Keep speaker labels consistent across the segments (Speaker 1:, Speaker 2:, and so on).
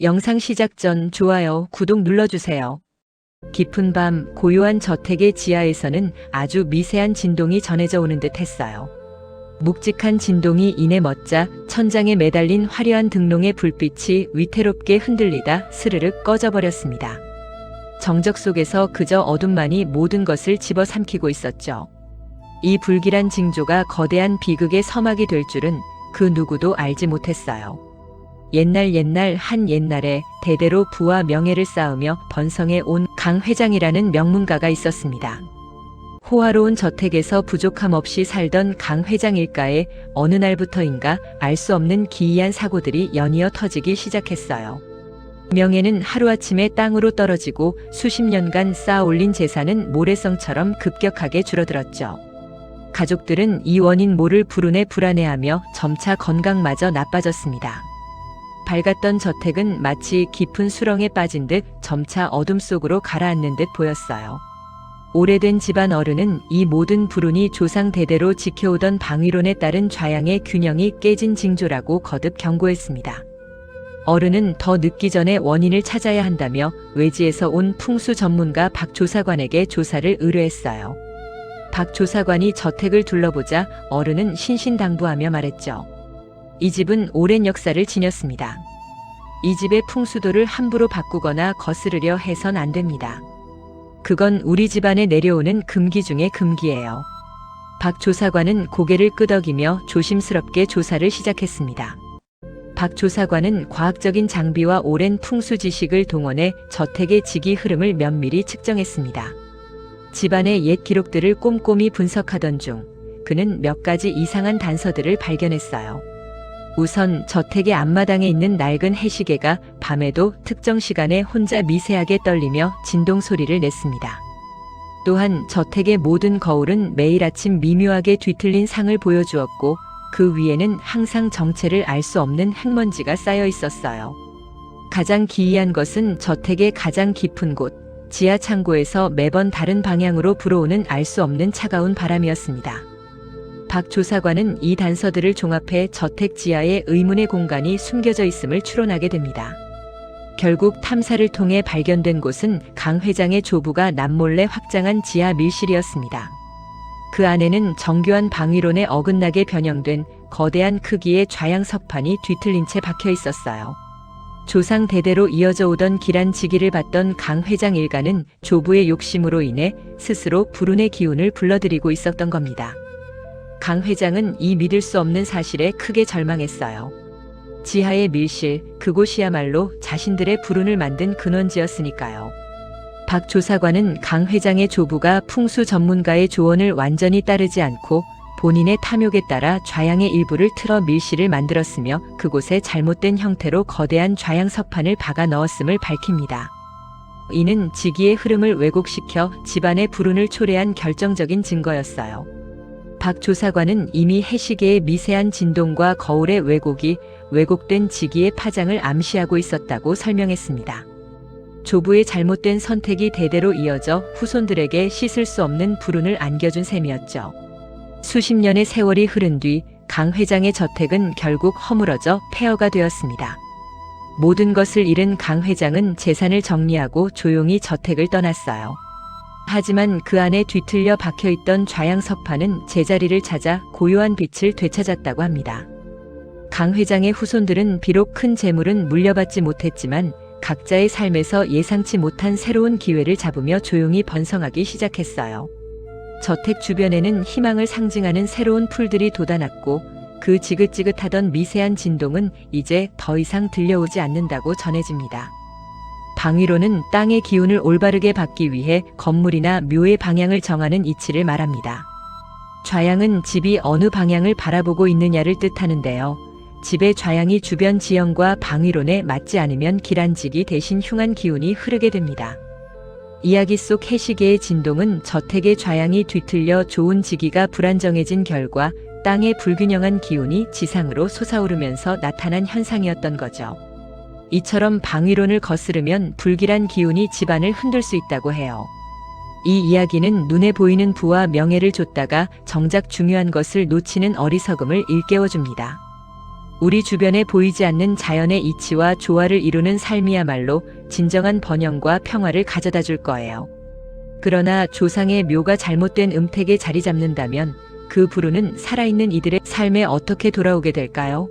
Speaker 1: 영상 시작 전 좋아요, 구독 눌러주세요. 깊은 밤 고요한 저택의 지하에서는 아주 미세한 진동이 전해져 오는 듯 했어요. 묵직한 진동이 이내 멎자 천장에 매달린 화려한 등롱의 불빛이 위태롭게 흔들리다 스르륵 꺼져버렸습니다. 정적 속에서 그저 어둠만이 모든 것을 집어삼키고 있었죠. 이 불길한 징조가 거대한 비극의 서막이 될 줄은 그 누구도 알지 못했어요. 옛날 한 옛날에 대대로 부와 명예를 쌓으며 번성해 온 강 회장이라는 명문가가 있었습니다. 호화로운 저택에서 부족함 없이 살던 강 회장 일가에 어느 날부터인가 알 수 없는 기이한 사고들이 연이어 터지기 시작했어요. 명예는 하루아침에 땅으로 떨어지고 수십 년간 쌓아 올린 재산은 모래성처럼 급격하게 줄어들었죠. 가족들은 이 원인 모를 불운에 불안해하며 점차 건강마저 나빠졌습니다. 밝았던 저택은 마치 깊은 수렁에 빠진 듯 점차 어둠 속으로 가라앉는 듯 보였어요. 오래된 집안 어른은 이 모든 불운이 조상 대대로 지켜오던 방위론에 따른 좌양의 균형이 깨진 징조라고 거듭 경고했습니다. 어른은 더 늦기 전에 원인을 찾아야 한다며 외지에서 온 풍수 전문가 박 조사관에게 조사를 의뢰했어요. 박 조사관이 저택을 둘러보자 어른은 신신당부하며 말했죠. 이 집은 오랜 역사를 지녔습니다. 이 집의 풍수도를 함부로 바꾸거나 거스르려 해선 안 됩니다. 그건 우리 집안에 내려오는 금기 중의 금기예요. 박 조사관은 고개를 끄덕이며 조심스럽게 조사를 시작했습니다. 박 조사관은 과학적인 장비와 오랜 풍수 지식을 동원해 저택의 지기 흐름을 면밀히 측정했습니다. 집안의 옛 기록들을 꼼꼼히 분석하던 중 그는 몇 가지 이상한 단서들을 발견했어요. 우선 저택의 앞마당에 있는 낡은 해시계가 밤에도 특정 시간에 혼자 미세하게 떨리며 진동 소리를 냈습니다. 또한 저택의 모든 거울은 매일 아침 미묘하게 뒤틀린 상을 보여주었고 그 위에는 항상 정체를 알 수 없는 흙먼지가 쌓여 있었어요. 가장 기이한 것은 저택의 가장 깊은 곳, 지하 창고에서 매번 다른 방향으로 불어오는 알 수 없는 차가운 바람이었습니다. 박 조사관은 이 단서들을 종합해 저택 지하에 의문의 공간이 숨겨져 있음을 추론하게 됩니다. 결국 탐사를 통해 발견된 곳은 강 회장의 조부가 남몰래 확장한 지하 밀실이었습니다. 그 안에는 정교한 방위론에 어긋나게 변형된 거대한 크기의 좌양 석판이 뒤틀린 채 박혀 있었어요. 조상 대대로 이어져 오던 길한 직위를 받던 강 회장 일가는 조부의 욕심으로 인해 스스로 불운의 기운을 불러들이고 있었던 겁니다. 강 회장은 이 믿을 수 없는 사실에 크게 절망했어요. 지하의 밀실, 그곳이야말로 자신들의 불운을 만든 근원지였으니까요. 박 조사관은 강 회장의 조부가 풍수 전문가의 조언을 완전히 따르지 않고 본인의 탐욕에 따라 좌양의 일부를 틀어 밀실을 만들었으며 그곳에 잘못된 형태로 거대한 좌양 석판을 박아 넣었음을 밝힙니다. 이는 지기의 흐름을 왜곡시켜 집안의 불운을 초래한 결정적인 증거였어요. 박 조사관은 이미 해시계의 미세한 진동과 거울의 왜곡이 왜곡된 지기의 파장을 암시하고 있었다고 설명했습니다. 조부의 잘못된 선택이 대대로 이어져 후손들에게 씻을 수 없는 불운을 안겨준 셈이었죠. 수십 년의 세월이 흐른 뒤 강 회장의 저택은 결국 허물어져 폐허가 되었습니다. 모든 것을 잃은 강 회장은 재산을 정리하고 조용히 저택을 떠났어요. 하지만 그 안에 뒤틀려 박혀있던 좌양 석판은 제자리를 찾아 고요한 빛을 되찾았다고 합니다. 강 회장의 후손들은 비록 큰 재물은 물려받지 못했지만 각자의 삶에서 예상치 못한 새로운 기회를 잡으며 조용히 번성하기 시작했어요. 저택 주변에는 희망을 상징하는 새로운 풀들이 돋아났고 그 지긋지긋하던 미세한 진동은 이제 더 이상 들려오지 않는다고 전해집니다. 방위론은 땅의 기운을 올바르게 받기 위해 건물이나 묘의 방향을 정하는 이치를 말합니다. 좌양은 집이 어느 방향을 바라보고 있느냐를 뜻하는데요. 집의 좌양이 주변 지형과 방위론에 맞지 않으면 기란직이 대신 흉한 기운이 흐르게 됩니다. 이야기 속 해시계의 진동은 저택의 좌양이 뒤틀려 좋은 지기가 불안정해진 결과 땅의 불균형한 기운이 지상으로 솟아오르면서 나타난 현상이었던 거죠. 이처럼 방위론을 거스르면 불길한 기운이 집안을 흔들 수 있다고 해요. 이 이야기는 눈에 보이는 부와 명예를 줬다가 정작 중요한 것을 놓치는 어리석음을 일깨워줍니다. 우리 주변에 보이지 않는 자연의 이치와 조화를 이루는 삶이야말로 진정한 번영과 평화를 가져다 줄 거예요. 그러나 조상의 묘가 잘못된 음택에 자리 잡는다면 그 불운은 살아있는 이들의 삶에 어떻게 돌아오게 될까요?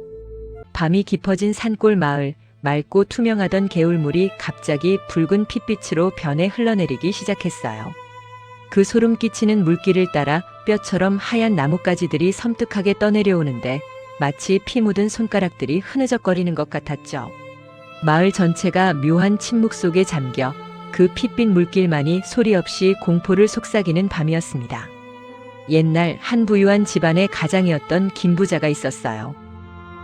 Speaker 1: 밤이 깊어진 산골 마을, 맑고 투명하던 개울물이 갑자기 붉은 핏빛으로 변해 흘러내리기 시작했어요. 그 소름 끼치는 물길을 따라 뼈처럼 하얀 나뭇가지들이 섬뜩하게 떠내려오는데 마치 피 묻은 손가락들이 흐느적거리는 것 같았죠. 마을 전체가 묘한 침묵 속에 잠겨 그 핏빛 물길만이 소리 없이 공포를 속삭이는 밤이었습니다. 옛날 한 부유한 집안의 가장이었던 김부자가 있었어요.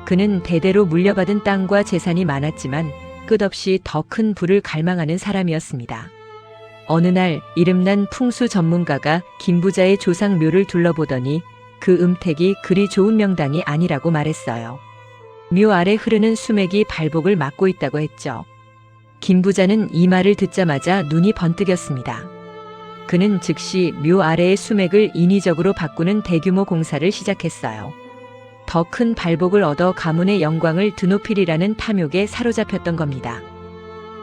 Speaker 1: 그는 대대로 물려받은 땅과 재산이 많았지만 끝없이 더 큰 부를 갈망하는 사람이었습니다. 어느 날 이름난 풍수 전문가가 김부자의 조상 묘를 둘러보더니 그 음택이 그리 좋은 명당이 아니라고 말했어요. 묘 아래 흐르는 수맥이 발복을 막고 있다고 했죠. 김부자는 이 말을 듣자마자 눈이 번뜩였습니다. 그는 즉시 묘 아래의 수맥을 인위적으로 바꾸는 대규모 공사를 시작했어요. 더 큰 발복을 얻어 가문의 영광을 드높이리라는 탐욕에 사로잡혔던 겁니다.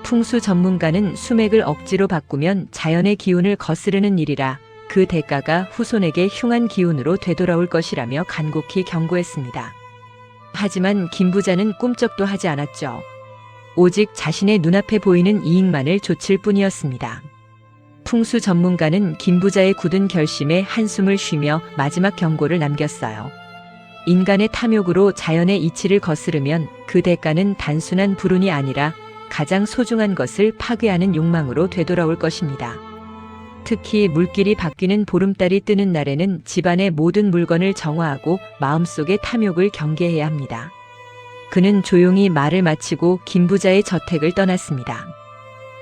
Speaker 1: 풍수 전문가는 수맥을 억지로 바꾸면 자연의 기운을 거스르는 일이라 그 대가가 후손에게 흉한 기운으로 되돌아올 것이라며 간곡히 경고했습니다. 하지만 김부자는 꿈쩍도 하지 않았죠. 오직 자신의 눈앞에 보이는 이익만을 좇을 뿐이었습니다. 풍수 전문가는 김부자의 굳은 결심에 한숨을 쉬며 마지막 경고를 남겼어요. 인간의 탐욕으로 자연의 이치를 거스르면 그 대가는 단순한 불운이 아니라 가장 소중한 것을 파괴하는 욕망으로 되돌아올 것입니다. 특히 물길이 바뀌는 보름달이 뜨는 날에는 집안의 모든 물건을 정화하고 마음속의 탐욕을 경계해야 합니다. 그는 조용히 말을 마치고 김부자의 저택을 떠났습니다.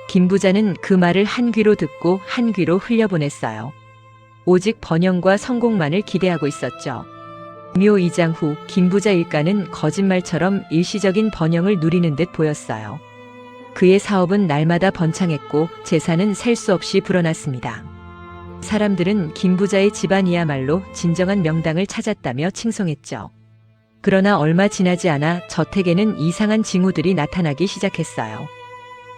Speaker 1: 김부자는 그 말을 한 귀로 듣고 한 귀로 흘려보냈어요. 오직 번영과 성공만을 기대하고 있었죠. 묘 이장 후 김부자 일가는 거짓말처럼 일시적인 번영을 누리는 듯 보였어요. 그의 사업은 날마다 번창했고 재산은 셀 수 없이 불어났습니다. 사람들은 김부자의 집안이야말로 진정한 명당을 찾았다며 칭송했죠. 그러나 얼마 지나지 않아 저택에는 이상한 징후들이 나타나기 시작했어요.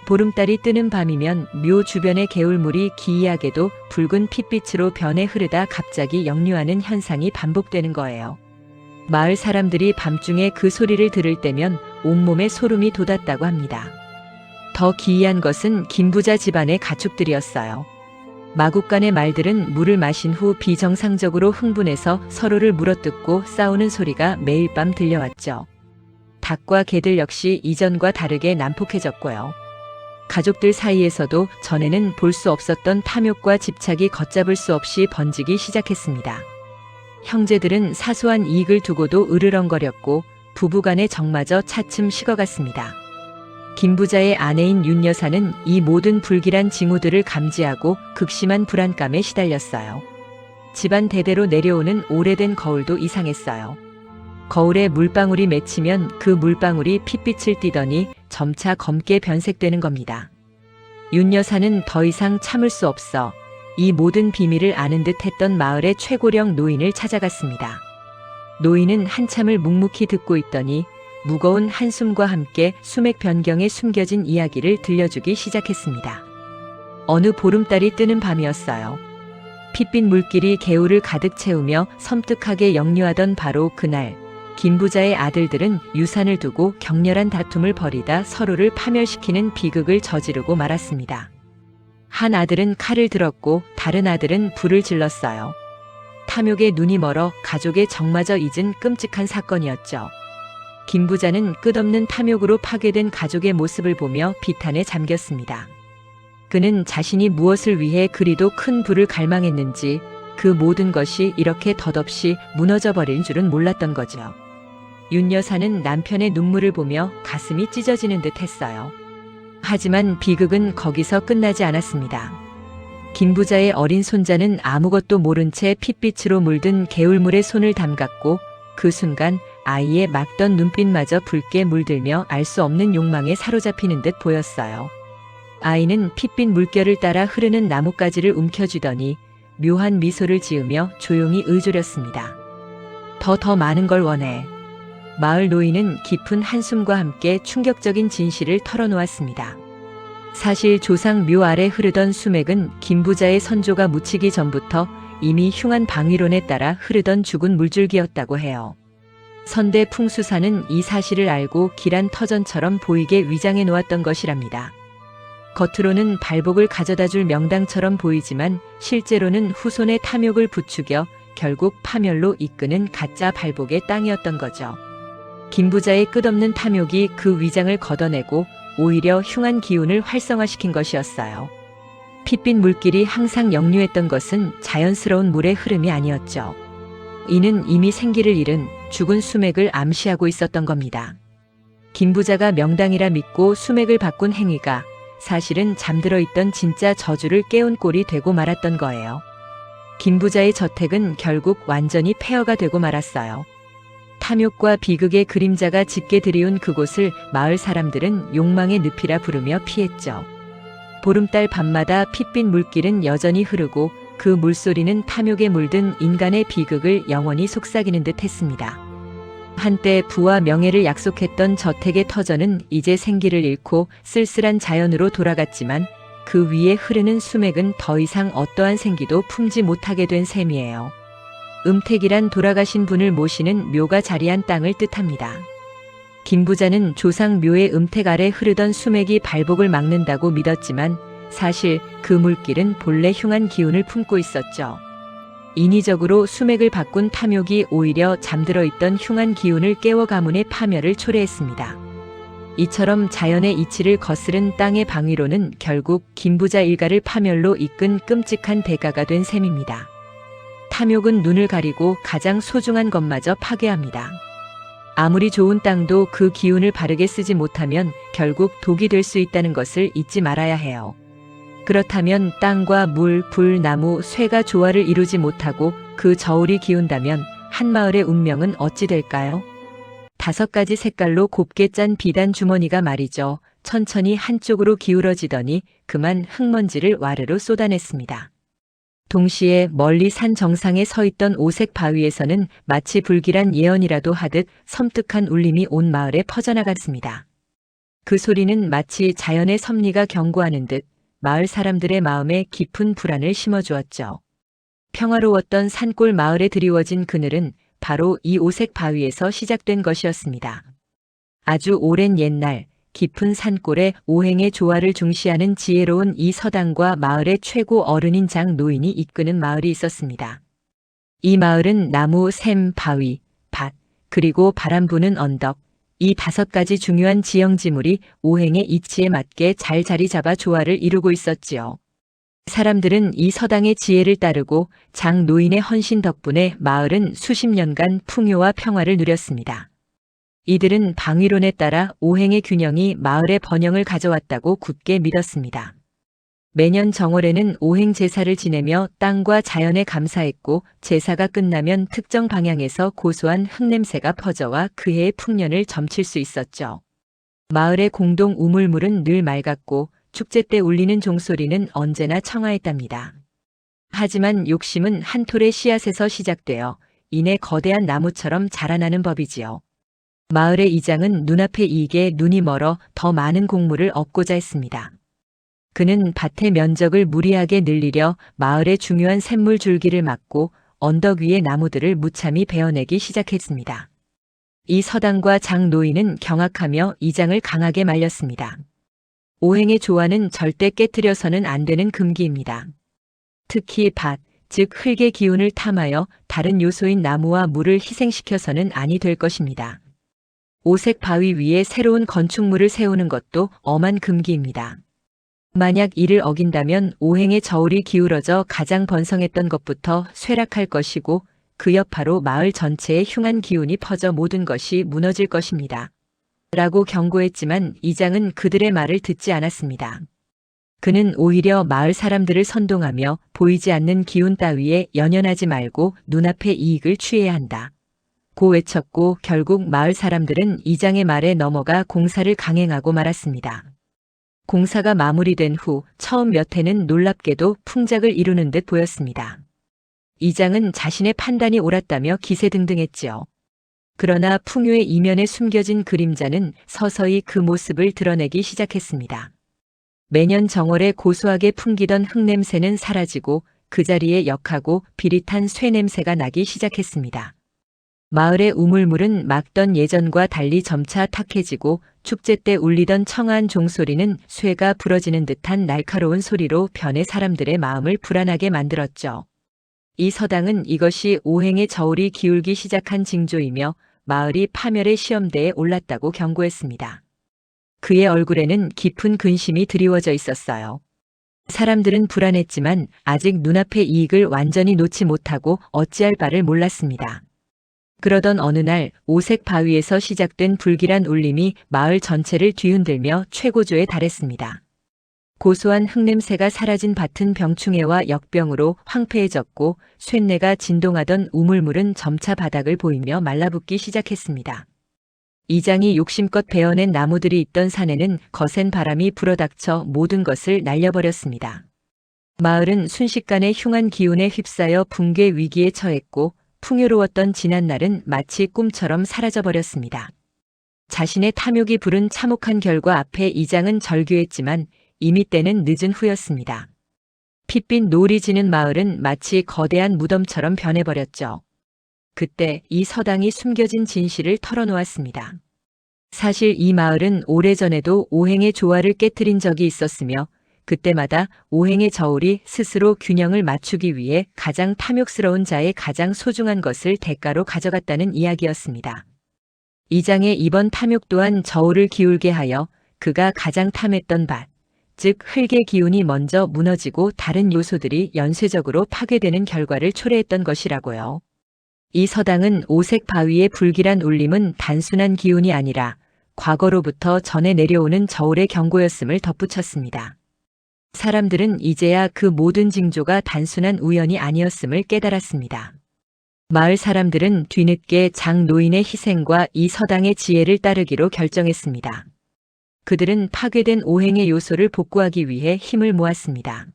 Speaker 1: 보름달이 뜨는 밤이면 묘 주변의 개울물이 기이하게도 붉은 핏빛으로 변해 흐르다 갑자기 역류하는 현상이 반복되는 거예요. 마을 사람들이 밤중에 그 소리를 들을 때면 온몸에 소름이 돋았다고 합니다. 더 기이한 것은 김부자 집안의 가축들이었어요. 마국간의 말들은 물을 마신 후 비정상적으로 흥분해서 서로를 물어뜯고 싸우는 소리가 매일 밤 들려왔죠. 닭과 개들 역시 이전과 다르게 난폭해졌고요. 가족들 사이에서도 전에는 볼 수 없었던 탐욕과 집착이 걷잡을 수 없이 번지기 시작했습니다. 형제들은 사소한 이익을 두고도 으르렁거렸고 부부간의 정마저 차츰 식어갔습니다. 김부자의 아내인 윤 여사는 이 모든 불길한 징후들을 감지하고 극심한 불안감에 시달렸어요. 집안 대대로 내려오는 오래된 거울도 이상했어요. 거울에 물방울이 맺히면 그 물방울이 핏빛을 띠더니 점차 검게 변색되는 겁니다. 윤 여사는 더 이상 참을 수 없어 이 모든 비밀을 아는 듯 했던 마을의 최고령 노인을 찾아갔습니다. 노인은 한참을 묵묵히 듣고 있더니 무거운 한숨과 함께 수맥 변경에 숨겨진 이야기를 들려주기 시작했습니다. 어느 보름달이 뜨는 밤이었어요. 핏빛 물길이 개울을 가득 채우며 섬뜩하게 역류하던 바로 그날, 김부자의 아들들은 유산을 두고 격렬한 다툼을 벌이다 서로를 파멸시키는 비극을 저지르고 말았습니다. 한 아들은 칼을 들었고 다른 아들은 불을 질렀어요. 탐욕에 눈이 멀어 가족의 정마저 잊은 끔찍한 사건이었죠. 김부자는 끝없는 탐욕으로 파괴된 가족의 모습을 보며 비탄에 잠겼습니다. 그는 자신이 무엇을 위해 그리도 큰 부를 갈망했는지 그 모든 것이 이렇게 덧없이 무너져 버릴 줄은 몰랐던 거죠. 윤 여사는 남편의 눈물을 보며 가슴이 찢어지는 듯 했어요. 하지만 비극은 거기서 끝나지 않았습니다. 김부자의 어린 손자는 아무것도 모른 채 핏빛으로 물든 개울물에 손을 담갔고 그 순간 아이의 막던 눈빛마저 붉게 물들며 알 수 없는 욕망에 사로잡히는 듯 보였어요. 아이는 핏빛 물결을 따라 흐르는 나뭇가지를 움켜쥐더니 묘한 미소를 지으며 조용히 의조렸습니다. 더 많은 걸 원해. 마을 노인은 깊은 한숨과 함께 충격적인 진실을 털어놓았습니다. 사실 조상 묘 아래 흐르던 수맥은 김부자의 선조가 묻히기 전부터 이미 흉한 방위론에 따라 흐르던 죽은 물줄기였다고 해요. 선대 풍수사는 이 사실을 알고 길한 터전처럼 보이게 위장해 놓았던 것이랍니다. 겉으로는 발복을 가져다줄 명당처럼 보이지만 실제로는 후손의 탐욕을 부추겨 결국 파멸로 이끄는 가짜 발복의 땅이었던 거죠. 김부자의 끝없는 탐욕이 그 위장을 걷어내고 오히려 흉한 기운을 활성화시킨 것이었어요. 핏빛 물길이 항상 역류했던 것은 자연스러운 물의 흐름이 아니었죠. 이는 이미 생기를 잃은 죽은 수맥을 암시하고 있었던 겁니다. 김부자가 명당이라 믿고 수맥을 바꾼 행위가 사실은 잠들어 있던 진짜 저주를 깨운 꼴이 되고 말았던 거예요. 김부자의 저택은 결국 완전히 폐허가 되고 말았어요. 탐욕과 비극의 그림자가 짙게 들이운 그곳을 마을 사람들은 욕망의 늪이라 부르며 피했죠. 보름달 밤마다 핏빛 물길은 여전히 흐르고 그 물소리는 탐욕에 물든 인간의 비극을 영원히 속삭이는 듯 했습니다. 한때 부와 명예를 약속했던 저택의 터전은 이제 생기를 잃고 쓸쓸한 자연으로 돌아갔지만 그 위에 흐르는 수맥은 더 이상 어떠한 생기도 품지 못하게 된 셈이에요. 음택이란 돌아가신 분을 모시는 묘가 자리한 땅을 뜻합니다. 김부자는 조상 묘의 음택 아래 흐르던 수맥이 발복을 막는다고 믿었지만 사실 그 물길은 본래 흉한 기운을 품고 있었죠. 인위적으로 수맥을 바꾼 탐욕이 오히려 잠들어 있던 흉한 기운을 깨워 가문의 파멸을 초래했습니다. 이처럼 자연의 이치를 거스른 땅의 방위로는 결국 김부자 일가를 파멸로 이끈 끔찍한 대가가 된 셈입니다. 탐욕은 눈을 가리고 가장 소중한 것마저 파괴합니다. 아무리 좋은 땅도 그 기운을 바르게 쓰지 못하면 결국 독이 될 수 있다는 것을 잊지 말아야 해요. 그렇다면 땅과 물, 불, 나무, 쇠가 조화를 이루지 못하고 그 저울이 기운다면 한 마을의 운명은 어찌 될까요? 5가지 색깔로 곱게 짠 비단 주머니가 말이죠. 천천히 한쪽으로 기울어지더니 그만 흙먼지를 와르르 쏟아냈습니다. 동시에 멀리 산 정상에 서 있던 오색 바위에서는 마치 불길한 예언이라도 하듯 섬뜩한 울림이 온 마을에 퍼져나갔습니다. 그 소리는 마치 자연의 섭리가 경고하는 듯 마을 사람들의 마음에 깊은 불안을 심어주었죠. 평화로웠던 산골 마을에 드리워진 그늘은 바로 이 오색 바위에서 시작된 것이었습니다. 아주 오랜 옛날 깊은 산골에 오행의 조화를 중시하는 지혜로운 이 서당과 마을의 최고 어른인 장 노인이 이끄는 마을이 있었습니다. 이 마을은 나무, 샘, 바위, 밭, 그리고 바람 부는 언덕, 이 5가지 중요한 지형지물이 오행의 이치에 맞게 잘 자리 잡아 조화를 이루고 있었지요. 사람들은 이 서당의 지혜를 따르고 장 노인의 헌신 덕분에 마을은 수십 년간 풍요와 평화를 누렸습니다. 이들은 방위론에 따라 오행의 균형이 마을의 번영을 가져왔다고 굳게 믿었습니다. 매년 정월에는 오행 제사를 지내며 땅과 자연에 감사했고 제사가 끝나면 특정 방향에서 고소한 흙냄새가 퍼져와 그 해의 풍년을 점칠 수 있었죠. 마을의 공동 우물물은 늘 맑았고 축제 때 울리는 종소리는 언제나 청아했답니다. 하지만 욕심은 한 톨의 씨앗에서 시작되어 이내 거대한 나무처럼 자라나는 법이지요. 마을의 이장은 눈앞의 이익에 눈이 멀어 더 많은 곡물을 얻고자 했습니다. 그는 밭의 면적을 무리하게 늘리려 마을의 중요한 샘물 줄기를 막고 언덕 위의 나무들을 무참히 베어내기 시작했습니다. 이 서당과 장 노인은 경악하며 이장을 강하게 말렸습니다. 오행의 조화는 절대 깨트려서는 안 되는 금기입니다. 특히 밭, 즉 흙의 기운을 탐하여 다른 요소인 나무와 물을 희생시켜서는 아니 될 것입니다. 오색 바위 위에 새로운 건축물을 세우는 것도 엄한 금기입니다. 만약 이를 어긴다면 오행의 저울이 기울어져 가장 번성했던 것부터 쇠락할 것이고 그 여파로 마을 전체에 흉한 기운이 퍼져 모든 것이 무너질 것입니다. 라고 경고했지만 이장은 그들의 말을 듣지 않았습니다. 그는 오히려 마을 사람들을 선동하며 보이지 않는 기운 따위에 연연하지 말고 눈앞의 이익을 취해야 한다. 고 외쳤고 결국 마을 사람들은 이장의 말에 넘어가 공사를 강행하고 말았습니다. 공사가 마무리된 후 처음 몇 해는 놀랍게도 풍작을 이루는 듯 보였습니다. 이장은 자신의 판단이 옳았다며 기세등등했지요. 그러나 풍요의 이면에 숨겨진 그림자는 서서히 그 모습을 드러내기 시작했습니다. 매년 정월에 고소하게 풍기던 흙냄새는 사라지고 그 자리에 역하고 비릿한 쇠냄새가 나기 시작했습니다. 마을의 우물물은 막던 예전과 달리 점차 탁해지고 축제 때 울리던 청아한 종소리는 쇠가 부러지는 듯한 날카로운 소리로 변해 사람들의 마음을 불안하게 만들었죠. 이 서당은 이것이 오행의 저울이 기울기 시작한 징조이며 마을이 파멸의 시험대에 올랐다고 경고했습니다. 그의 얼굴에는 깊은 근심이 드리워져 있었어요. 사람들은 불안했지만 아직 눈앞의 이익을 완전히 놓지 못하고 어찌할 바를 몰랐습니다. 그러던 어느 날 오색 바위에서 시작된 불길한 울림이 마을 전체를 뒤흔들며 최고조에 달했습니다. 고소한 흙냄새가 사라진 밭은 병충해와 역병으로 황폐해졌고 쇳내가 진동하던 우물물은 점차 바닥을 보이며 말라붙기 시작했습니다. 이장이 욕심껏 베어낸 나무들이 있던 산에는 거센 바람이 불어닥쳐 모든 것을 날려버렸습니다. 마을은 순식간에 흉한 기운에 휩싸여 붕괴 위기에 처했고 풍요로웠던 지난날은 마치 꿈처럼 사라져버렸습니다. 자신의 탐욕이 부른 참혹한 결과 앞에 이장은 절규했지만 이미 때는 늦은 후였습니다. 핏빛 노을이 지는 마을은 마치 거대한 무덤처럼 변해버렸죠. 그때 이 서당이 숨겨진 진실을 털어놓았습니다. 사실 이 마을은 오래전에도 오행의 조화를 깨트린 적이 있었으며 그때마다 오행의 저울이 스스로 균형을 맞추기 위해 가장 탐욕스러운 자의 가장 소중한 것을 대가로 가져갔다는 이야기였습니다. 이장의 이번 탐욕 또한 저울을 기울게 하여 그가 가장 탐했던 밭, 즉 흙의 기운이 먼저 무너지고 다른 요소들이 연쇄적으로 파괴되는 결과를 초래했던 것이라고요. 이 서당은 오색 바위의 불길한 울림은 단순한 기운이 아니라 과거로부터 전해 내려오는 저울의 경고였음을 덧붙였습니다. 사람들은 이제야 그 모든 징조가 단순한 우연이 아니었음을 깨달았습니다. 마을 사람들은 뒤늦게 장 노인의 희생과 이 서당의 지혜를 따르기로 결정했습니다. 그들은 파괴된 오행의 요소를 복구하기 위해 힘을 모았습니다.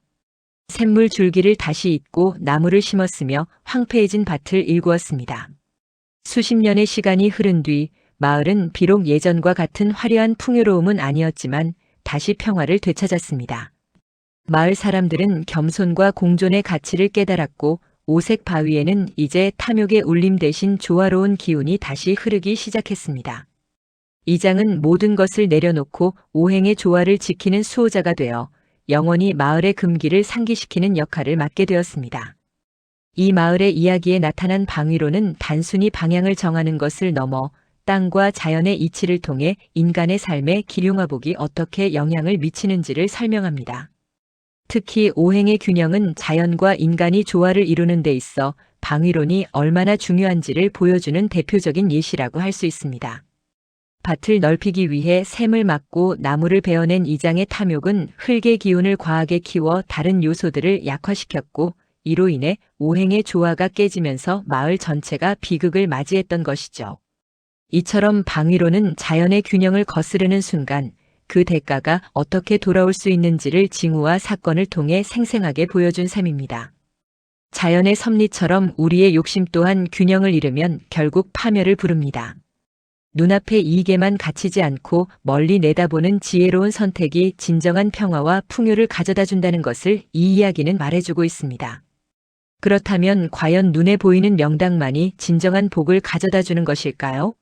Speaker 1: 샘물 줄기를 다시 잇고 나무를 심었으며 황폐해진 밭을 일구었습니다. 수십 년의 시간이 흐른 뒤 마을은 비록 예전과 같은 화려한 풍요로움은 아니었지만 다시 평화를 되찾았습니다. 마을 사람들은 겸손과 공존의 가치를 깨달았고 오색 바위에는 이제 탐욕의 울림 대신 조화로운 기운이 다시 흐르기 시작했습니다. 이장은 모든 것을 내려놓고 오행의 조화를 지키는 수호자가 되어 영원히 마을의 금기를 상기시키는 역할을 맡게 되었습니다. 이 마을의 이야기에 나타난 방위로는 단순히 방향을 정하는 것을 넘어 땅과 자연의 이치를 통해 인간의 삶에 기륭화복이 어떻게 영향을 미치는지를 설명합니다. 특히 오행의 균형은 자연과 인간이 조화를 이루는 데 있어 방위론이 얼마나 중요한지를 보여주는 대표적인 예시라고 할 수 있습니다. 밭을 넓히기 위해 샘을 막고 나무를 베어낸 이장의 탐욕은 흙의 기운을 과하게 키워 다른 요소들을 약화시켰고 이로 인해 오행의 조화가 깨지면서 마을 전체가 비극을 맞이했던 것이죠. 이처럼 방위로는 자연의 균형을 거스르는 순간 그 대가가 어떻게 돌아올 수 있는지를 징후와 사건을 통해 생생하게 보여준 셈입니다. 자연의 섭리처럼 우리의 욕심 또한 균형을 잃으면 결국 파멸을 부릅니다. 눈앞의 이익에만 갇히지 않고 멀리 내다보는 지혜로운 선택이 진정한 평화와 풍요를 가져다 준다는 것을 이 이야기는 말해주고 있습니다. 그렇다면 과연 눈에 보이는 명당만이 진정한 복을 가져다 주는 것일까요?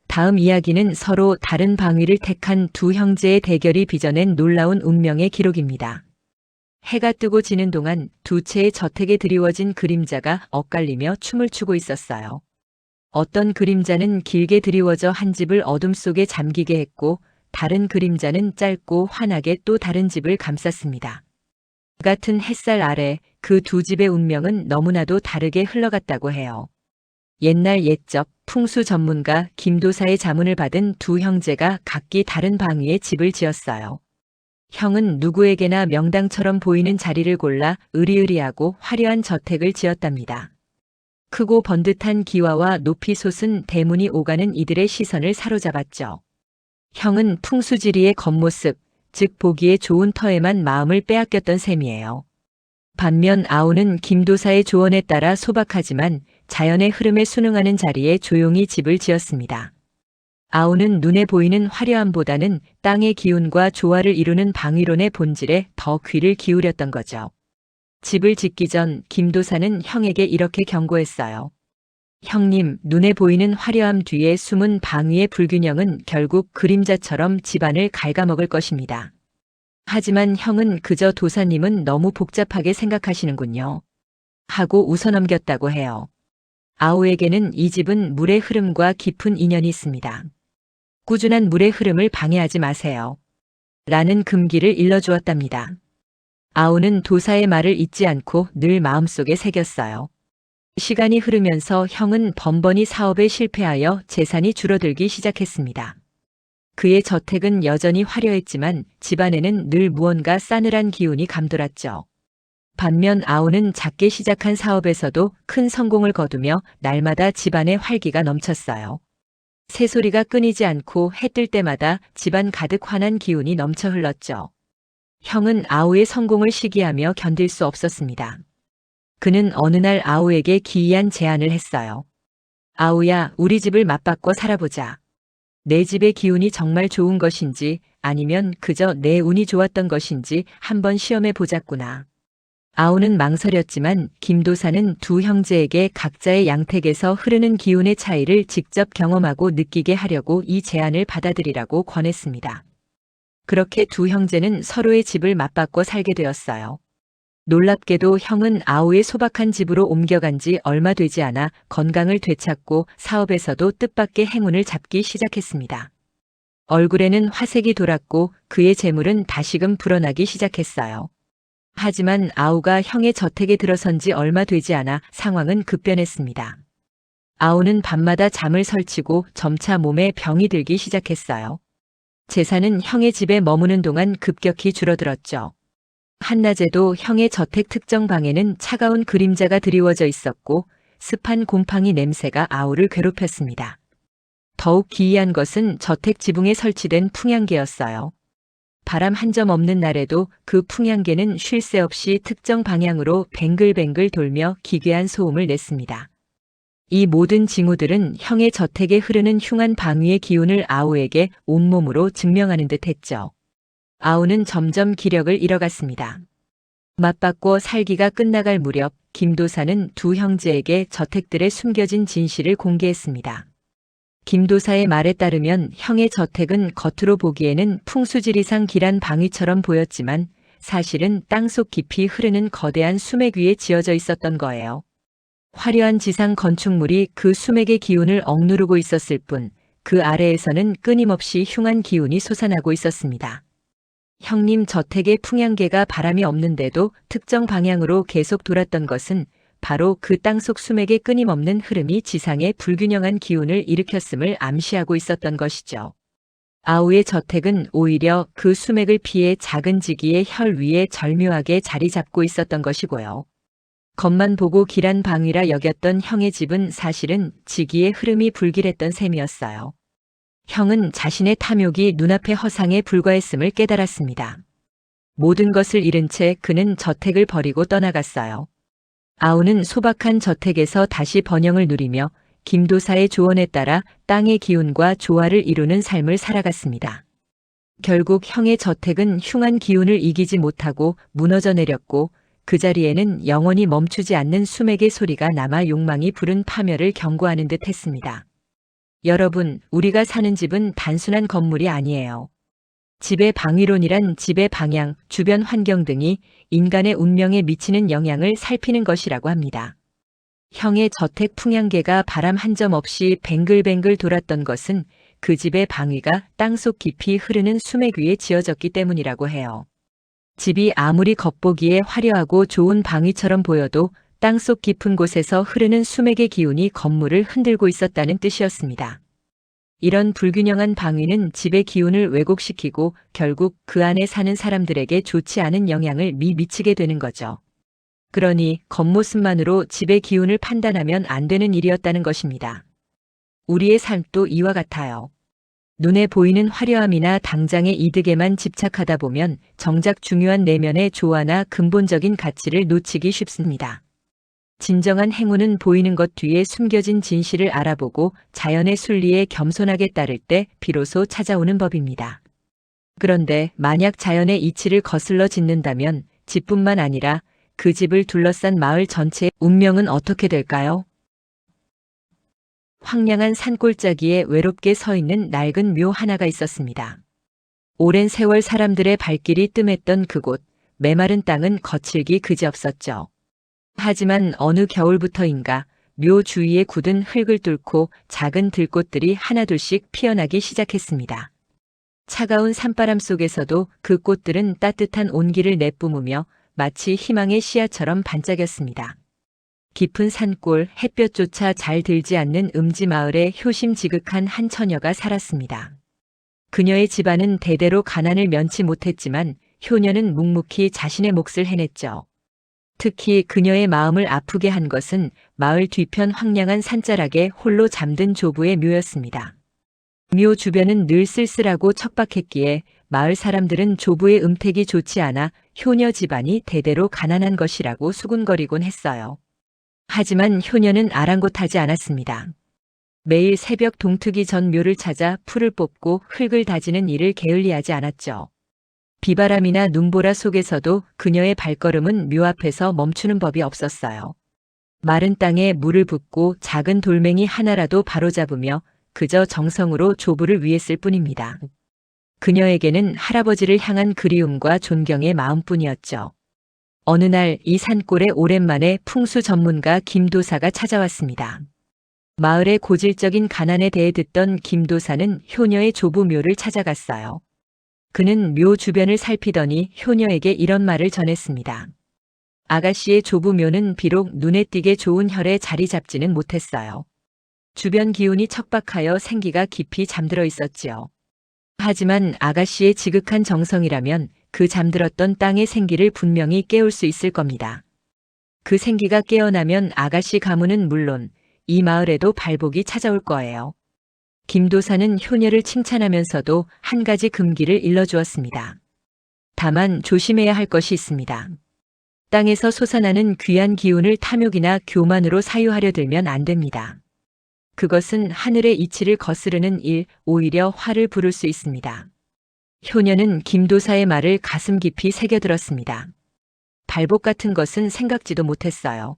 Speaker 1: 다음 이야기는 서로 다른 방위를 택한 두 형제의 대결이 빚어낸 놀라운 운명의 기록입니다. 해가 뜨고 지는 동안 두 채의 저택에 드리워진 그림자가 엇갈리며 춤을 추고 있었어요. 어떤 그림자는 길게 드리워져 한 집을 어둠 속에 잠기게 했고 다른 그림자는 짧고 환하게 또 다른 집을 감쌌습니다. 같은 햇살 아래 그 두 집의 운명은 너무나도 다르게 흘러갔다고 해요. 옛날 옛적 풍수 전문가 김도사의 자문을 받은 두 형제가 각기 다른 방위에 집을 지었어요. 형은 누구에게나 명당처럼 보이는 자리를 골라 으리으리하고 화려한 저택을 지었답니다. 크고 번듯한 기와와 높이 솟은 대문이 오가는 이들의 시선을 사로잡았죠. 형은 풍수지리의 겉모습, 즉 보기에 좋은 터에만 마음을 빼앗겼던 셈이에요. 반면 아우는 김도사의 조언에 따라 소박하지만 자연의 흐름에 순응하는 자리에 조용히 집을 지었습니다. 아우는 눈에 보이는 화려함보다는 땅의 기운과 조화를 이루는 방위론의 본질에 더 귀를 기울였던 거죠. 집을 짓기 전 김도사는 형에게 이렇게 경고했어요. 형님, 눈에 보이는 화려함 뒤에 숨은 방위의 불균형은 결국 그림자처럼 집안을 갉아먹을 것입니다. 하지만 형은 그저 도사님은 너무 복잡하게 생각하시는군요. 하고 웃어넘겼다고 해요. 아우에게는 이 집은 물의 흐름과 깊은 인연이 있습니다. 꾸준한 물의 흐름을 방해하지 마세요. 라는 금기를 일러주었답니다. 아우는 도사의 말을 잊지 않고 늘 마음속에 새겼어요. 시간이 흐르면서 형은 번번이 사업에 실패하여 재산이 줄어들기 시작했습니다. 그의 저택은 여전히 화려했지만 집안에는 늘 무언가 싸늘한 기운이 감돌았죠. 반면 아우는 작게 시작한 사업에서도 큰 성공을 거두며 날마다 집안에 활기가 넘쳤어요. 새소리가 끊이지 않고 해 뜰 때마다 집안 가득 환한 기운이 넘쳐 흘렀죠. 형은 아우의 성공을 시기하며 견딜 수 없었습니다. 그는 어느 날 아우에게 기이한 제안을 했어요. 아우야, 우리 집을 맞바꿔 살아보자. 내 집의 기운이 정말 좋은 것인지 아니면 그저 내 운이 좋았던 것인지 한번 시험해 보자꾸나. 아우는 망설였지만 김도사는 두 형제에게 각자의 양택에서 흐르는 기운의 차이를 직접 경험하고 느끼게 하려고 이 제안을 받아들이라고 권했습니다. 그렇게 두 형제는 서로의 집을 맞바꿔 살게 되었어요. 놀랍게도 형은 아우의 소박한 집으로 옮겨간 지 얼마 되지 않아 건강을 되찾고 사업에서도 뜻밖의 행운을 잡기 시작했습니다. 얼굴에는 화색이 돌았고 그의 재물은 다시금 불어나기 시작했어요. 하지만 아우가 형의 저택에 들어선 지 얼마 되지 않아 상황은 급변했습니다. 아우는 밤마다 잠을 설치고 점차 몸에 병이 들기 시작했어요. 재산은 형의 집에 머무는 동안 급격히 줄어들었죠. 한낮에도 형의 저택 특정 방에는 차가운 그림자가 드리워져 있었고 습한 곰팡이 냄새가 아우를 괴롭혔습니다. 더욱 기이한 것은 저택 지붕에 설치된 풍향계였어요. 바람 한 점 없는 날에도 그 풍향계는 쉴 새 없이 특정 방향으로 뱅글뱅글 돌며 기괴한 소음을 냈습니다. 이 모든 징후들은 형의 저택에 흐르는 흉한 방위의 기운을 아우에게 온몸으로 증명하는 듯 했죠. 아우는 점점 기력을 잃어갔습니다. 맞바꿔 살기가 끝나갈 무렵 김도사는 두 형제에게 저택들의 숨겨진 진실을 공개했습니다. 김도사의 말에 따르면 형의 저택은 겉으로 보기에는 풍수지리상 길한 방위처럼 보였지만 사실은 땅속 깊이 흐르는 거대한 수맥 위에 지어져 있었던 거예요. 화려한 지상 건축물이 그 수맥의 기운을 억누르고 있었을 뿐 그 아래에서는 끊임없이 흉한 기운이 솟아나고 있었습니다. 형님 저택의 풍향계가 바람이 없는데도 특정 방향으로 계속 돌았던 것은 바로 그 땅속 수맥의 끊임없는 흐름이 지상에 불균형한 기운을 일으켰음을 암시하고 있었던 것이죠. 아우의 저택은 오히려 그 수맥을 피해 작은 지기의 혈 위에 절묘하게 자리 잡고 있었던 것이고요. 겉만 보고 길한 방위라 여겼던 형의 집은 사실은 지기의 흐름이 불길했던 셈이었어요. 형은 자신의 탐욕이 눈앞의 허상에 불과했음을 깨달았습니다. 모든 것을 잃은 채 그는 저택을 버리고 떠나갔어요. 아우는 소박한 저택에서 다시 번영을 누리며 김도사의 조언에 따라 땅의 기운과 조화를 이루는 삶을 살아갔습니다. 결국 형의 저택은 흉한 기운을 이기지 못하고 무너져 내렸고 그 자리에는 영원히 멈추지 않는 수맥의 소리가 남아 욕망이 부른 파멸을 경고하는 듯 했습니다. 여러분, 우리가 사는 집은 단순한 건물이 아니에요. 집의 방위론이란 집의 방향, 주변 환경 등이 인간의 운명에 미치는 영향을 살피는 것이라고 합니다. 형의 저택 풍향계가 바람 한 점 없이 뱅글뱅글 돌았던 것은 그 집의 방위가 땅속 깊이 흐르는 수맥 위에 지어졌기 때문이라고 해요. 집이 아무리 겉보기에 화려하고 좋은 방위처럼 보여도 땅속 깊은 곳에서 흐르는 수맥의 기운이 건물을 흔들고 있었다는 뜻이었습니다. 이런 불균형한 방위는 집의 기운을 왜곡시키고 결국 그 안에 사는 사람들에게 좋지 않은 영향을 미치게 되는 거죠. 그러니 겉모습만으로 집의 기운을 판단하면 안 되는 일이었다는 것입니다. 우리의 삶도 이와 같아요. 눈에 보이는 화려함이나 당장의 이득에만 집착하다 보면 정작 중요한 내면의 조화나 근본적인 가치를 놓치기 쉽습니다. 진정한 행운은 보이는 것 뒤에 숨겨진 진실을 알아보고 자연의 순리에 겸손하게 따를 때 비로소 찾아오는 법입니다. 그런데 만약 자연의 이치를 거슬러 짓는다면 집뿐만 아니라 그 집을 둘러싼 마을 전체의 운명은 어떻게 될까요? 황량한 산골짜기에 외롭게 서 있는 낡은 묘 하나가 있었습니다. 오랜 세월 사람들의 발길이 뜸했던 그곳, 메마른 땅은 거칠기 그지없었죠. 하지만 어느 겨울부터인가 묘 주위에 굳은 흙을 뚫고 작은 들꽃들이 하나둘씩 피어나기 시작했습니다. 차가운 산바람 속에서도 그 꽃들은 따뜻한 온기를 내뿜으며 마치 희망의 씨앗처럼 반짝였습니다. 깊은 산골 햇볕조차 잘 들지 않는 음지 마을에 효심지극한 한 처녀가 살았습니다. 그녀의 집안은 대대로 가난을 면치 못했지만 효녀는 묵묵히 자신의 몫을 해냈죠. 특히 그녀의 마음을 아프게 한 것은 마을 뒤편 황량한 산자락에 홀로 잠든 조부의 묘였습니다. 묘 주변은 늘 쓸쓸하고 척박했기에 마을 사람들은 조부의 음택이 좋지 않아 효녀 집안이 대대로 가난한 것이라고 수군거리곤 했어요. 하지만 효녀는 아랑곳하지 않았습니다. 매일 새벽 동트기 전 묘를 찾아 풀을 뽑고 흙을 다지는 일을 게을리하지 않았죠. 비바람이나 눈보라 속에서도 그녀의 발걸음은 묘 앞에서 멈추는 법이 없었어요. 마른 땅에 물을 붓고 작은 돌멩이 하나라도 바로잡으며 그저 정성으로 조부를 위했을 뿐입니다. 그녀에게는 할아버지를 향한 그리움과 존경의 마음뿐이었죠. 어느 날 이 산골에 오랜만에 풍수 전문가 김도사가 찾아왔습니다. 마을의 고질적인 가난에 대해 듣던 김도사는 효녀의 조부 묘를 찾아갔어요. 그는 묘 주변을 살피더니 효녀에게 이런 말을 전했습니다. 아가씨의 조부 묘는 비록 눈에 띄게 좋은 혈에 자리 잡지는 못했어요. 주변 기운이 척박하여 생기가 깊이 잠들어 있었지요. 하지만 아가씨의 지극한 정성이라면 그 잠들었던 땅의 생기를 분명히 깨울 수 있을 겁니다. 그 생기가 깨어나면 아가씨 가문은 물론 이 마을에도 발복이 찾아올 거예요. 김도사는 효녀를 칭찬하면서도 한 가지 금기를 일러주었습니다. 다만 조심해야 할 것이 있습니다. 땅에서 솟아나는 귀한 기운을 탐욕이나 교만으로 사유하려 들면 안 됩니다. 그것은 하늘의 이치를 거스르는 일, 오히려 화를 부를 수 있습니다. 효녀는 김도사의 말을 가슴 깊이 새겨들었습니다. 발복 같은 것은 생각지도 못했어요.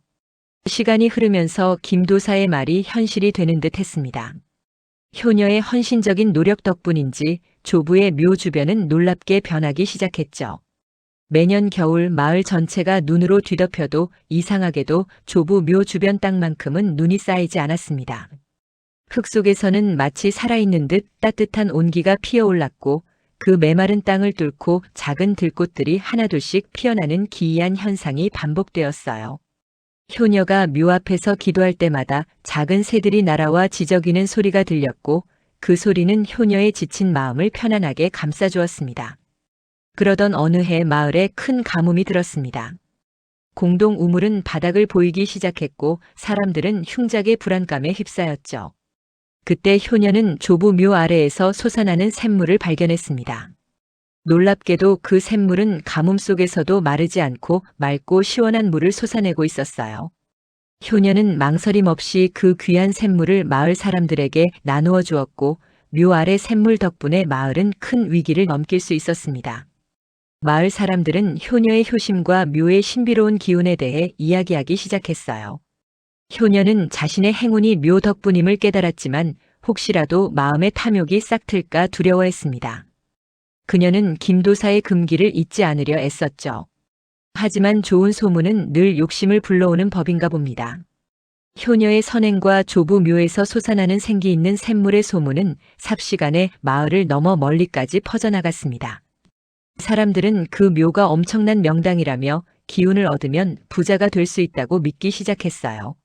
Speaker 1: 시간이 흐르면서 김도사의 말이 현실이 되는 듯 했습니다. 효녀의 헌신적인 노력 덕분인지 조부의 묘 주변은 놀랍게 변하기 시작했죠. 매년 겨울 마을 전체가 눈으로 뒤덮여도 이상하게도 조부 묘 주변 땅만큼은 눈이 쌓이지 않았습니다. 흙 속에서는 마치 살아있는 듯 따뜻한 온기가 피어올랐고 그 메마른 땅을 뚫고 작은 들꽃들이 하나둘씩 피어나는 기이한 현상이 반복되었어요. 효녀가 묘 앞에서 기도할 때마다 작은 새들이 날아와 지저귀는 소리가 들렸고 그 소리는 효녀의 지친 마음을 편안하게 감싸주었습니다. 그러던 어느 해 마을에 큰 가뭄이 들었습니다. 공동 우물은 바닥을 보이기 시작했고 사람들은 흉작의 불안감에 휩싸였죠. 그때 효녀는 조부 묘 아래에서 솟아나는 샘물을 발견했습니다. 놀랍게도 그 샘물은 가뭄 속에서도 마르지 않고 맑고 시원한 물을 솟아내고 있었어요. 효녀는 망설임 없이 그 귀한 샘물을 마을 사람들에게 나누어 주었고 묘 아래 샘물 덕분에 마을은 큰 위기를 넘길 수 있었습니다. 마을 사람들은 효녀의 효심과 묘의 신비로운 기운에 대해 이야기하기 시작했어요. 효녀는 자신의 행운이 묘 덕분임을 깨달았지만 혹시라도 마음의 탐욕이 싹틀까 두려워했습니다. 그녀는 김도사의 금기를 잊지 않으려 애썼죠. 하지만 좋은 소문은 늘 욕심을 불러오는 법인가 봅니다. 효녀의 선행과 조부 묘에서 솟아나는 생기 있는 샘물의 소문은 삽시간에 마을을 넘어 멀리까지 퍼져나갔습니다. 사람들은 그 묘가 엄청난 명당이라며 기운을 얻으면 부자가 될 수 있다고 믿기 시작했어요.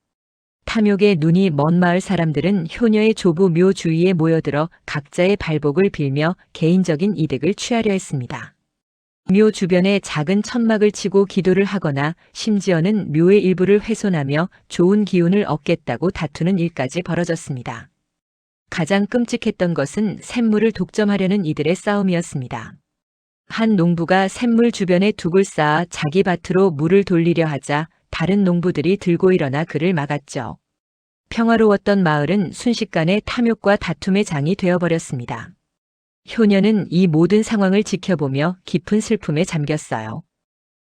Speaker 1: 탐욕의 눈이 먼 마을 사람들은 효녀의 조부 묘 주위에 모여들어 각자의 발복을 빌며 개인적인 이득을 취하려 했습니다. 묘 주변에 작은 천막을 치고 기도를 하거나 심지어는 묘의 일부를 훼손하며 좋은 기운을 얻겠다고 다투는 일까지 벌어졌습니다. 가장 끔찍했던 것은 샘물을 독점하려는 이들의 싸움이었습니다. 한 농부가 샘물 주변에 둑을 쌓아 자기 밭으로 물을 돌리려 하자 다른 농부들이 들고 일어나 그를 막았죠. 평화로웠던 마을은 순식간에 탐욕과 다툼의 장이 되어버렸습니다. 효녀는 이 모든 상황을 지켜보며 깊은 슬픔에 잠겼어요.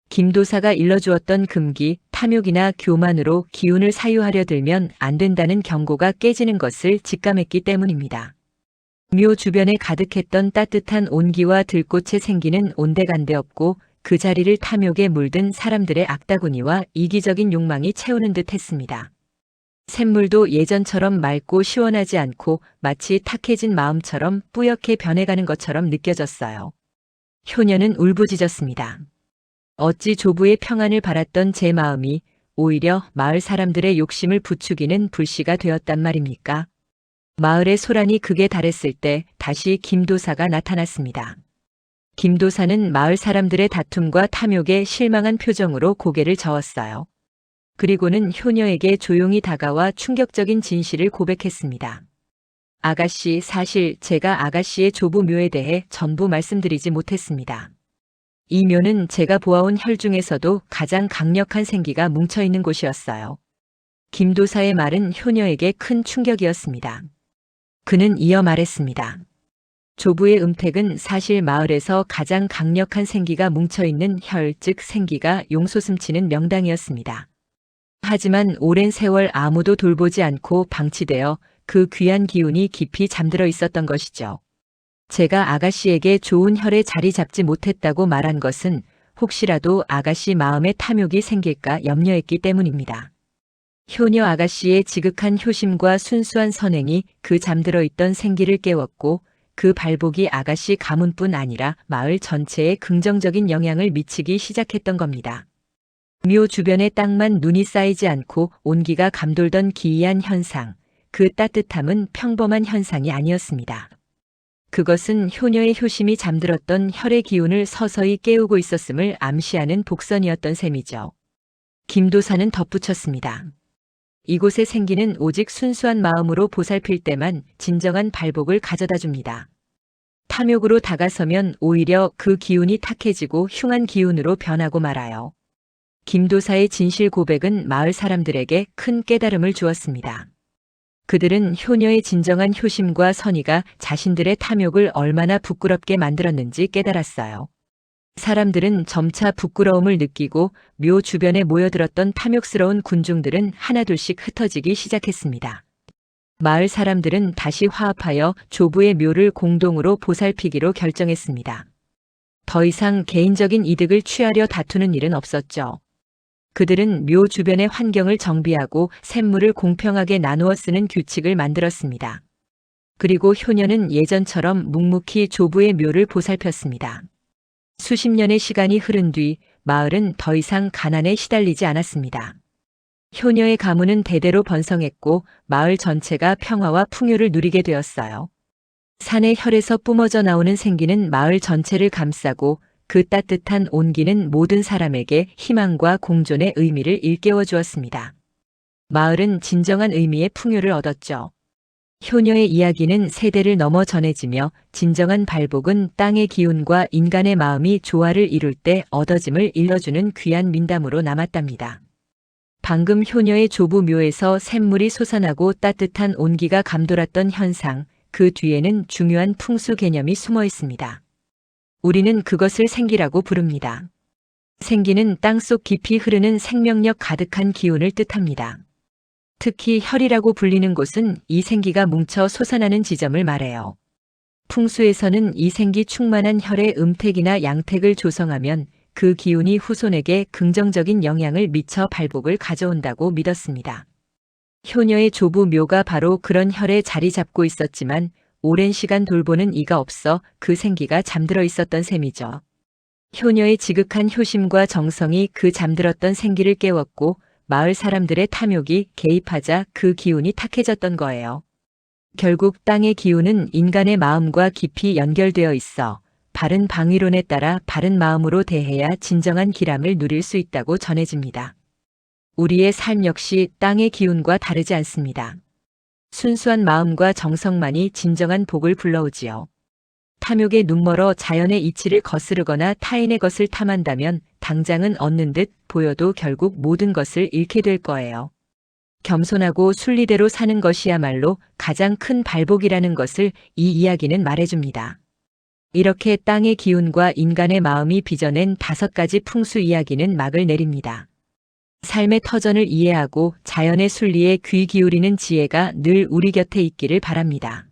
Speaker 1: 김도사가 일러주었던 금기, 탐욕이나 교만으로 기운을 사유하려 들면 안 된다는 경고가 깨지는 것을 직감했기 때문입니다. 묘 주변에 가득했던 따뜻한 온기와 들꽃의 생기는 온데간데 없고 그 자리를 탐욕에 물든 사람들의 악다구니와 이기적인 욕망이 채우는 듯 했습니다. 샘물도 예전처럼 맑고 시원하지 않고 마치 탁해진 마음처럼 뿌옇게 변해가는 것처럼 느껴졌어요. 효녀는 울부짖었습니다. 어찌 조부의 평안을 바랐던 제 마음이 오히려 마을 사람들의 욕심을 부추기는 불씨가 되었단 말입니까? 마을의 소란이 극에 달했을 때 다시 김도사가 나타났습니다. 김도사는 마을 사람들의 다툼과 탐욕에 실망한 표정으로 고개를 저었어요. 그리고는 효녀에게 조용히 다가와 충격적인 진실을 고백했습니다. 아가씨, 사실 제가 아가씨의 조부 묘에 대해 전부 말씀드리지 못했습니다. 이 묘는 제가 보아온 혈 중에서도 가장 강력한 생기가 뭉쳐있는 곳이었어요. 김도사의 말은 효녀에게 큰 충격이었습니다. 그는 이어 말했습니다. 조부의 음택은 사실 마을에서 가장 강력한 생기가 뭉쳐있는 혈, 즉 생기가 용솟음치는 명당이었습니다. 하지만 오랜 세월 아무도 돌보지 않고 방치되어 그 귀한 기운이 깊이 잠들어 있었던 것이죠. 제가 아가씨에게 좋은 혈에 자리 잡지 못했다고 말한 것은 혹시라도 아가씨 마음에 탐욕이 생길까 염려했기 때문입니다. 효녀 아가씨의 지극한 효심과 순수한 선행이 그 잠들어 있던 생기를 깨웠고 그 발복이 아가씨 가문뿐 아니라 마을 전체에 긍정적인 영향을 미치기 시작했던 겁니다. 묘 주변에 땅만 눈이 쌓이지 않고 온기가 감돌던 기이한 현상, 그 따뜻함은 평범한 현상이 아니었습니다. 그것은 효녀의 효심이 잠들었던 혈의 기운을 서서히 깨우고 있었음을 암시하는 복선이었던 셈이죠. 김도사는 덧붙였습니다. 이곳의 생기는 오직 순수한 마음으로 보살필 때만 진정한 발복을 가져다 줍니다. 탐욕으로 다가서면 오히려 그 기운이 탁해지고 흉한 기운으로 변하고 말아요. 김도사의 진실 고백은 마을 사람들에게 큰 깨달음을 주었습니다. 그들은 효녀의 진정한 효심과 선의가 자신들의 탐욕을 얼마나 부끄럽게 만들었는지 깨달았어요. 사람들은 점차 부끄러움을 느끼고 묘 주변에 모여들었던 탐욕스러운 군중들은 하나둘씩 흩어지기 시작했습니다. 마을 사람들은 다시 화합하여 조부의 묘를 공동으로 보살피기로 결정했습니다. 더 이상 개인적인 이득을 취하려 다투는 일은 없었죠. 그들은 묘 주변의 환경을 정비하고 샘물을 공평하게 나누어 쓰는 규칙을 만들었습니다. 그리고 효녀는 예전처럼 묵묵히 조부의 묘를 보살폈습니다. 수십 년의 시간이 흐른 뒤 마을은 더 이상 가난에 시달리지 않았습니다. 효녀의 가문은 대대로 번성했고 마을 전체가 평화와 풍요를 누리게 되었어요. 산의 혈에서 뿜어져 나오는 생기는 마을 전체를 감싸고 그 따뜻한 온기는 모든 사람에게 희망과 공존의 의미를 일깨워 주었습니다. 마을은 진정한 의미의 풍요를 얻었죠. 효녀의 이야기는 세대를 넘어 전해지며 진정한 발복은 땅의 기운과 인간의 마음이 조화를 이룰 때 얻어짐을 일러주는 귀한 민담으로 남았답니다. 방금 효녀의 조부 묘에서 샘물이 솟아나고 따뜻한 온기가 감돌았던 현상, 그 뒤에는 중요한 풍수 개념이 숨어 있습니다. 우리는 그것을 생기라고 부릅니다. 생기는 땅속 깊이 흐르는 생명력 가득한 기운을 뜻합니다. 특히 혈이라고 불리는 곳은 이 생기가 뭉쳐 솟아나는 지점을 말해요. 풍수에서는 이 생기 충만한 혈의 음택이나 양택을 조성하면 그 기운이 후손에게 긍정적인 영향을 미쳐 발복을 가져온다고 믿었습니다. 효녀의 조부 묘가 바로 그런 혈에 자리 잡고 있었지만 오랜 시간 돌보는 이가 없어 그 생기가 잠들어 있었던 셈이죠. 효녀의 지극한 효심과 정성이 그 잠들었던 생기를 깨웠고 마을 사람들의 탐욕이 개입하자 그 기운이 탁해졌던 거예요. 결국 땅의 기운은 인간의 마음과 깊이 연결되어 있어 바른 방위론에 따라 바른 마음으로 대해야 진정한 기람을 누릴 수 있다고 전해집니다. 우리의 삶 역시 땅의 기운과 다르지 않습니다. 순수한 마음과 정성만이 진정한 복을 불러오지요. 탐욕에 눈멀어 자연의 이치를 거스르거나 타인의 것을 탐한다면 당장은 얻는 듯 보여도 결국 모든 것을 잃게 될 거예요. 겸손하고 순리대로 사는 것이야말로 가장 큰 발복이라는 것을 이 이야기는 말해줍니다. 이렇게 땅의 기운과 인간의 마음이 빚어낸 5가지 풍수 이야기는 막을 내립니다. 삶의 터전을 이해하고 자연의 순리에 귀 기울이는 지혜가 늘 우리 곁에 있기를 바랍니다.